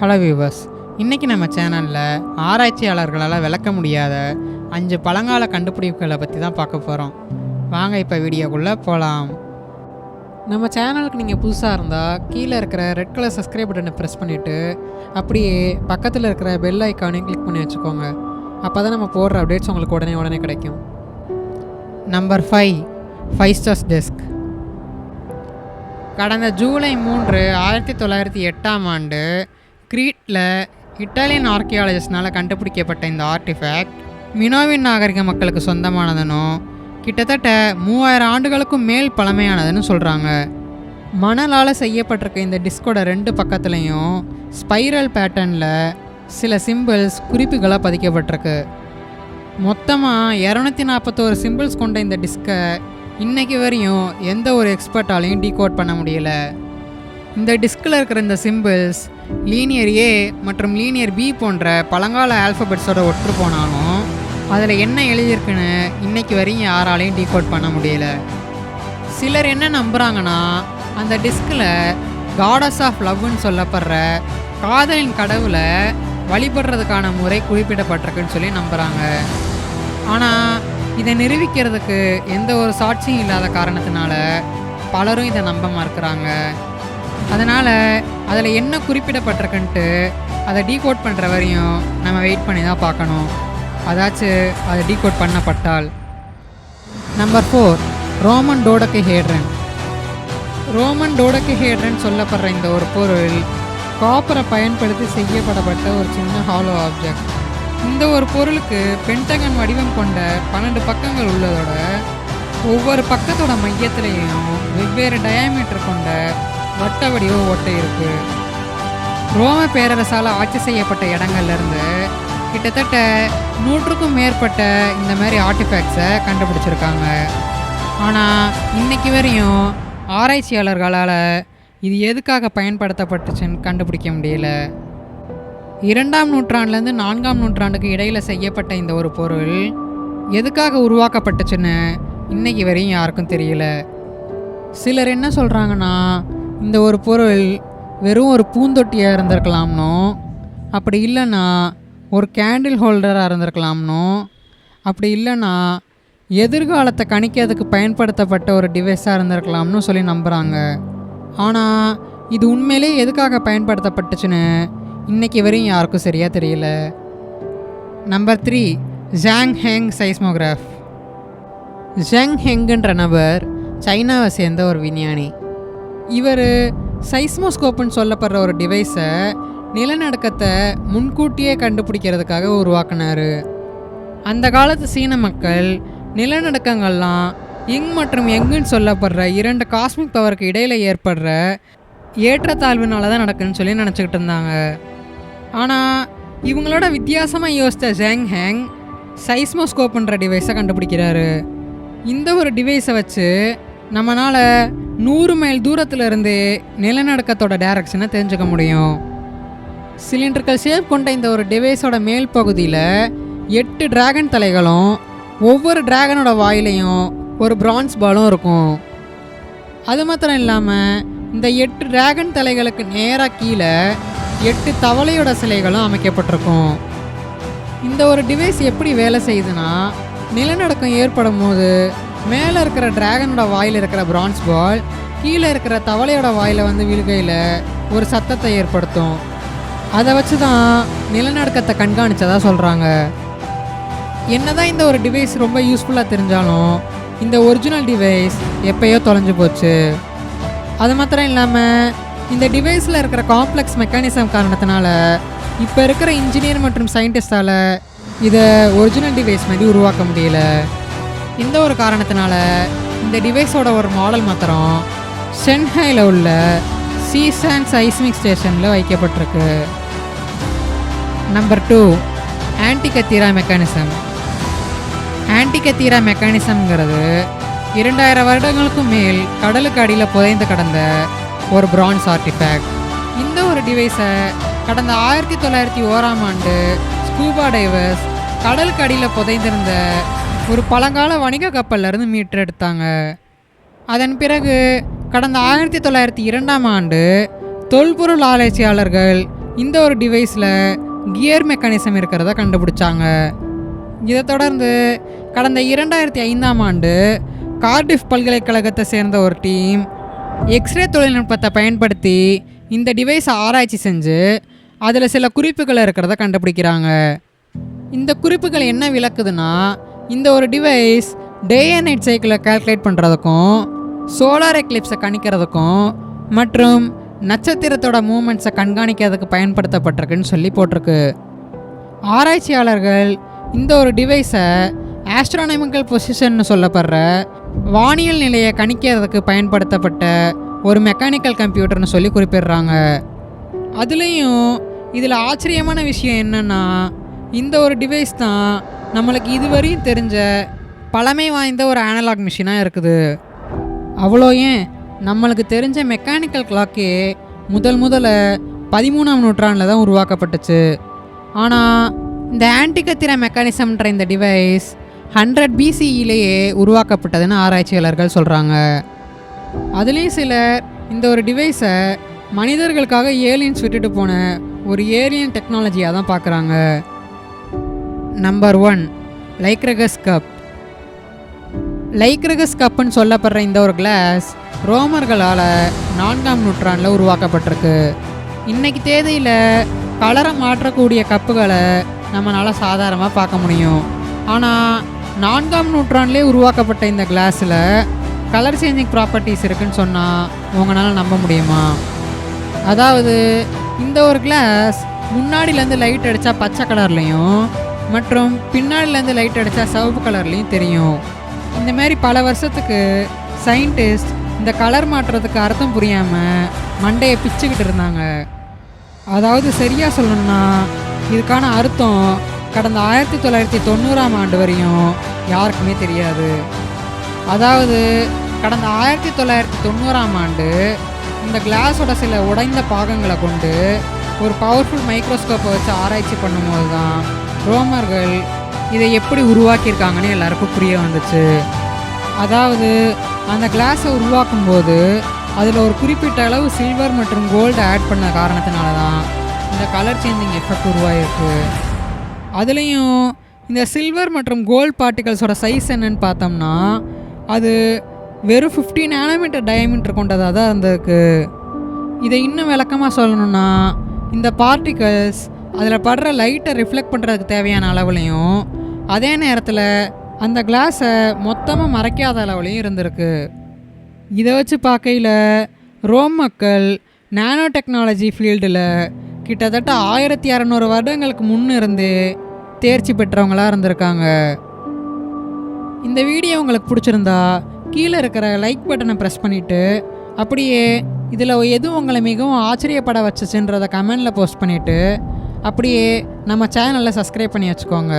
Hello viewers, இன்றைக்கி நம்ம சேனலில் ஆராய்ச்சியாளர்களால் விளக்க முடியாத 5 பழங்கால கண்டுபிடிப்புகளை பற்றி தான் பார்க்க போகிறோம். வாங்க இப்போ வீடியோக்குள்ளே போகலாம். நம்ம சேனலுக்கு நீங்கள் புதுசாக இருந்தால் கீழே இருக்கிற ரெட் கலர் சப்ஸ்கிரைப் பட்டனை ப்ரெஸ் பண்ணிவிட்டு அப்படியே பக்கத்தில் இருக்கிற பெல் ஐக்கானையும் கிளிக் பண்ணி வச்சுக்கோங்க. அப்போ தான் நம்ம போடுற அப்டேட்ஸ் உங்களுக்கு உடனே கிடைக்கும். Number 5, Phaistos disc. கடந்த ஜூலை 3, 1908 கிரீட்டில் இட்டாலியன் ஆர்கியாலஜிஸ்ட்னால் கண்டுபிடிக்கப்பட்ட இந்த ஆர்டிஃபேக்ட் மினோவின் நாகரிக மக்களுக்கு சொந்தமானதுன்னும் கிட்டத்தட்ட 3000 ஆண்டுகளுக்கும் மேல் பழமையானதுன்னு சொல்கிறாங்க. மணலால் செய்யப்பட்டிருக்க இந்த டிஸ்கோட 2 பக்கத்துலேயும் ஸ்பைரல் பேட்டர்னில் சில சிம்பிள்ஸ் குறிப்புகளாக பதிக்கப்பட்டிருக்கு. மொத்தமாக 241 சிம்பிள்ஸ் கொண்ட இந்த டிஸ்கை இன்றைக்கி வரையும் எந்த ஒரு எக்ஸ்பர்ட்டாலையும் டீகோட் பண்ண முடியலை. இந்த டிஸ்கில் இருக்கிற இந்த சிம்பிள்ஸ் லீனியர் ஏ மற்றும் லீனியர் பி போன்ற பழங்கால ஆல்ஃபபெட்ஸோட ஒற்று போனாலும் அதில் என்ன எழுதியிருக்குன்னு இன்றைக்கி வரையும் யாராலையும் டீகோட் பண்ண முடியல. சிலர் என்ன நம்புகிறாங்கன்னா, அந்த டிஸ்கில் காடஸ் ஆஃப் லவ்னு சொல்லப்படுற காதலின் கடவுளை வழிபடுறதுக்கான முறை குறிப்பிடப்பட்டிருக்குன்னு சொல்லி நம்புகிறாங்க. ஆனால் இதை நிரூபிக்கிறதுக்கு எந்த ஒரு சாட்சியும் இல்லாத காரணத்தினால பலரும் இதை நம்ப மறுக்கிறாங்க. அதனால் அதில் என்ன குறிப்பிடப்பட்டிருக்குன்ட்டு அதை டீகோட் பண்ணுற வரையும் நம்ம வெயிட் பண்ணி தான் பார்க்கணும், அதாச்சும் அதை டீகோட் பண்ணப்பட்டால். Number 4, Roman dodecahedron. Roman dodecahedron சொல்லப்படுற இந்த ஒரு பொருள் காப்பரை பயன்படுத்தி செய்யப்படப்பட்ட ஒரு சின்ன ஹாலோ ஆப்ஜெக்ட். இந்த ஒரு பொருளுக்கு பென்டகன் வடிவம் கொண்ட 12 பக்கங்கள் உள்ளதோட ஒவ்வொரு பக்கத்தோட மையத்திலையும் வெவ்வேறு டயாமீட்டர் கொண்ட வட்ட வடிவ ஓட்டை இருக்குது. ரோம பேரரசால் ஆட்சி செய்யப்பட்ட இடங்கள்லேருந்து கிட்டத்தட்ட 100க்கும் மேற்பட்ட இந்த மாதிரி ஆர்டிஃபேக்ட்ஸை கண்டுபிடிச்சிருக்காங்க. ஆனால் இன்றைக்கி வரையும் ஆராய்ச்சியாளர்களால் இது எதுக்காக பயன்படுத்தப்பட்டுச்சுன்னு கண்டுபிடிக்க முடியல. 2ஆம் நூற்றாண்டுலேருந்து 4ஆம் நூற்றாண்டுக்கு இடையில் செய்யப்பட்ட இந்த ஒரு பொருள் எதுக்காக உருவாக்கப்பட்டுச்சுன்னு இன்றைக்கி வரையும் யாருக்கும் தெரியல. சிலர் என்ன சொல்கிறாங்கன்னா, இந்த ஒரு பொருள் வெறும் ஒரு பூந்தொட்டியாக இருந்திருக்கலாம்னோ, அப்படி இல்லைன்னா ஒரு கேண்டில் ஹோல்டராக இருந்திருக்கலாம்னோ, அப்படி இல்லைன்னா எதிர்காலத்தை கணிக்கிறதுக்கு பயன்படுத்தப்பட்ட ஒரு டிவைஸாக இருந்திருக்கலாம்னு சொல்லி நம்புகிறாங்க. ஆனால் இது உண்மையிலே எதுக்காக பயன்படுத்தப்பட்டுச்சுன்னு இன்றைக்கி வரையும் யாருக்கும் சரியாக தெரியல. Number 3, Zhang Heng seismograph. Zhang ஹெங்குன்ற நபர் சைனாவை சேர்ந்த ஒரு விஞ்ஞானி. இவர் சைஸ்மோஸ்கோப்புன்னு சொல்லப்படுற ஒரு டிவைஸை நிலநடுக்கத்தை முன்கூட்டியே கண்டுபிடிக்கிறதுக்காக உருவாக்குனார். அந்த காலத்து சீன மக்கள் நிலநடுக்கங்கள்லாம் இங் மற்றும் எங்குன்னு சொல்லப்படுற 2 காஸ்மிக் பவருக்கு இடையில் ஏற்படுற ஏற்றத்தாழ்வுனால தான் நடக்குன்னு சொல்லி நினச்சிக்கிட்டு இருந்தாங்க. ஆனால் இவங்களோட வித்தியாசமாக யோசித்த ஜாங் ஹெங் சைஸ்மோஸ்கோப்புன்ற டிவைஸை கண்டுபிடிக்கிறாரு. இந்த ஒரு டிவைஸை வச்சு நம்மளால் 100 மைல் தூரத்தில் இருந்து நிலநடுக்கத்தோட டைரக்ஷனை தெரிஞ்சுக்க முடியும். சிலிண்ட்ரிக்கல் ஷேப் கொண்ட இந்த ஒரு டிவைஸோட மேல் பகுதியில் 8 டிராகன் தலைகளும் ஒவ்வொரு டிராகனோட வாயிலையும் ஒரு பிரான்ஸ் பாலும் இருக்கும். அது மாத்திரம் இல்லாமல் இந்த 8 டிராகன் தலைகளுக்கு நேராக கீழே 8 தவளையோட சிலைகளும் அமைக்கப்பட்டிருக்கும். இந்த ஒரு டிவைஸ் எப்படி வேலை செய்யுதுன்னா, நிலநடுக்கம் ஏற்படும் போது மேலே இருக்கிற டிராகனோட வாயில் இருக்கிற பிரான்ஸ் பால் கீழே இருக்கிற தவளையோட வாயில் வந்து விழுகையில் ஒரு சத்தத்தை ஏற்படுத்தும். அதை வச்சு தான் நிலநடுக்கத்தை கண்காணித்ததாக சொல்கிறாங்க. என்னதான் இந்த ஒரு டிவைஸ் ரொம்ப யூஸ்ஃபுல்லாக தெரிஞ்சாலும் இந்த ஒரிஜினல் டிவைஸ் எப்போயோ தொலைஞ்சு போச்சு. அது மாத்திரம் இல்லாமல் இந்த டிவைஸில் இருக்கிற காம்ப்ளெக்ஸ் மெக்கானிசம் காரணத்தினால இப்போ இருக்கிற இன்ஜினியர் மற்றும் சயின்டிஸ்டால் இதை ஒரிஜினல் டிவைஸ் மாதிரி உருவாக்க முடியல. இந்த ஒரு காரணத்தினால இந்த டிவைஸோட ஒரு மாடல் மாத்திரம் ஷென்ஹையில் உள்ள சீசான் சைஸ்மிக் ஸ்டேஷனில் வைக்கப்பட்டிருக்கு. Number 2, ஆன்டிகத்தீரா mechanism. ஆன்டிகத்தீரா மெக்கானிசம்ங்கிறது 2000 வருடங்களுக்கும் மேல் கடலுக்கு அடியில் புதைந்து கடந்த ஒரு பிரான்ஸ் ஆர்டிஃபேக்ட். இந்த ஒரு டிவைஸை கடந்த 1901 ஸ்கூபா டைவர்ஸ் கடலுக்கு அடியில் புதைந்திருந்த ஒரு பழங்கால வணிக கப்பல்லேருந்து மீட்டெடுத்தாங்க. அதன் பிறகு கடந்த 1902 தொல்பொருள் ஆராய்ச்சியாளர்கள் இந்த ஒரு டிவைஸில் கியர் மெக்கானிசம் இருக்கிறத கண்டுபிடிச்சாங்க. இதை தொடர்ந்து கடந்த 2005ஆம் ஆண்டு கார்டிஃப் பல்கலைக்கழகத்தை சேர்ந்த ஒரு டீம் எக்ஸ்ரே தொழில்நுட்பத்தை பயன்படுத்தி இந்த டிவைஸை ஆராய்ச்சி செஞ்சு அதில் சில குறிப்புகள் இருக்கிறத கண்டுபிடிக்கிறாங்க. இந்த குறிப்புகள் என்ன விளக்குதுன்னா, இந்த ஒரு டிவைஸ் டே அண்ட் நைட் சைக்கிளை கால்குலேட் பண்ணுறதுக்கும், சோலார் எக்லிப்ஸை கணிக்கிறதுக்கும் மற்றும் நட்சத்திரத்தோட மூமெண்ட்ஸை கண்காணிக்கிறதுக்கு பயன்படுத்தப்பட்டிருக்குன்னு சொல்லி போட்டிருக்கு. ஆராய்ச்சியாளர்கள் இந்த ஒரு டிவைஸை ஆஸ்ட்ரானமிக்கல் பொசிஷன்னு சொல்லப்படுற வானியல் நிலையை கணிக்கிறதுக்கு பயன்படுத்தப்பட்ட ஒரு மெக்கானிக்கல் கம்ப்யூட்டர்னு சொல்லி குறிப்பிடுறாங்க. அதுலேயும் இதில் ஆச்சரியமான விஷயம் என்னென்னா, இந்த ஒரு டிவைஸ் தான் நம்மளுக்கு இதுவரையும் தெரிஞ்ச பழமை வாய்ந்த ஒரு அனலாக் மிஷினாக இருக்குது. அவ்வளோ ஏன், நம்மளுக்கு தெரிஞ்ச மெக்கானிக்கல் கிளாக்கே முதல்ல 13ஆம் நூற்றாண்டில் தான் உருவாக்கப்பட்டுச்சு. ஆனால் இந்த ஆன்டிகத்திரா மெக்கானிசம்ன்ற இந்த டிவைஸ் 100 BCEலேயே உருவாக்கப்பட்டதுன்னு ஆராய்ச்சியாளர்கள் சொல்கிறாங்க. அதுலேயும் சிலர் இந்த ஒரு டிவைஸை மனிதர்களுக்காக ஏலியன்ஸ் விட்டுட்டு போன ஒரு ஏலியன் டெக்னாலஜியாக தான் பார்க்குறாங்க. Number 1, லைக்ரகஸ் cup. லைக்ரகஸ் கப்புன்னு சொல்லப்படுற இந்த ஒரு கிளாஸ் ரோமர்களால் 4ஆம் நூற்றாண்டில் உருவாக்கப்பட்டிருக்கு. இன்றைக்கி தேதியில் கலரை மாற்றக்கூடிய கப்புகளை நம்மளால் சாதாரணமாக பார்க்க முடியும். ஆனால் 4ஆம் நூற்றாண்டிலே உருவாக்கப்பட்ட இந்த கிளாஸில் கலர் சேஞ்சிங் ப்ராப்பர்ட்டிஸ் இருக்குன்னு சொன்னால் உங்களால் நம்ப முடியுமா? அதாவது இந்த ஒரு கிளாஸ் முன்னாடிலேருந்து லைட் அடித்தா பச்சை கலர்லேயும் மற்றும் பின்னாடிலேருந்து லைட் அடித்தா சிவப்பு கலர்லேயும் தெரியும். இந்தமாரி பல வருஷத்துக்கு சயின்டிஸ்ட் இந்த கலர் மாற்றுறதுக்கு அர்த்தம் புரியாமல் மண்டையை பிச்சுக்கிட்டு இருந்தாங்க. அதாவது சரியாக சொல்லணும்னா இதுக்கான அர்த்தம் கடந்த 1990ஆம் ஆண்டு வரையும் யாருக்குமே தெரியாது. அதாவது கடந்த 1990ஆம் ஆண்டு இந்த கிளாஸோட சில உடைந்த பாகங்களை கொண்டு ஒரு பவர்ஃபுல் மைக்ரோஸ்கோப்பை வச்சு ஆராய்ச்சி பண்ணும்போது தான் ரோமர்கள் இதை எப்படி உருவாக்கியிருக்காங்கன்னு எல்லாருக்கும் புரிய வந்துச்சு. அதாவது அந்த கிளாஸை உருவாக்கும்போது அதில் ஒரு குறிப்பிட்ட அளவு சில்வர் மற்றும் கோல்டு ஆட் பண்ண காரணத்தினால தான் இந்த கலர் சேஞ்சிங் எஃபெக்ட் உருவாகிருக்கு. அதுலேயும் இந்த சில்வர் மற்றும் கோல்டு பார்ட்டிகல்ஸோட சைஸ் என்னன்னு பார்த்தோம்னா அது வெறும் 50 நானோமீட்டர் டயமீட்டர் கொண்டதாக தான் இருந்திருக்கு. இதை இன்னும் விளக்கமாக சொல்லணும்னா, இந்த பார்ட்டிகல்ஸ் அதில் படுற லைட்டை ரிஃப்ளெக்ட் பண்ணுறதுக்கு தேவையான அளவுலையும் அதே நேரத்தில் அந்த கிளாஸை மொத்தமாக மறைக்காத அளவுலையும் இருந்திருக்கு. இதை வச்சு பார்க்கையில் ரோம் மக்கள் நானோ டெக்னாலஜி ஃபீல்டில் கிட்டத்தட்ட 1600 வருடங்களுக்கு முன்னிருந்து தேர்ச்சி பெற்றவங்களாக இருந்திருக்காங்க. இந்த வீடியோ உங்களுக்கு பிடிச்சிருந்தா கீழே இருக்கிற லைக் பட்டனை ப்ரெஸ் பண்ணிவிட்டு அப்படியே இதில் எது உங்களை மிகவும் ஆச்சரியப்பட வச்சுச்சுன்றதை கமெண்டில் போஸ்ட் பண்ணிவிட்டு அப்படியே நம்ம சேனலை சப்ஸ்கிரைப் பண்ணி வச்சுக்கோங்க.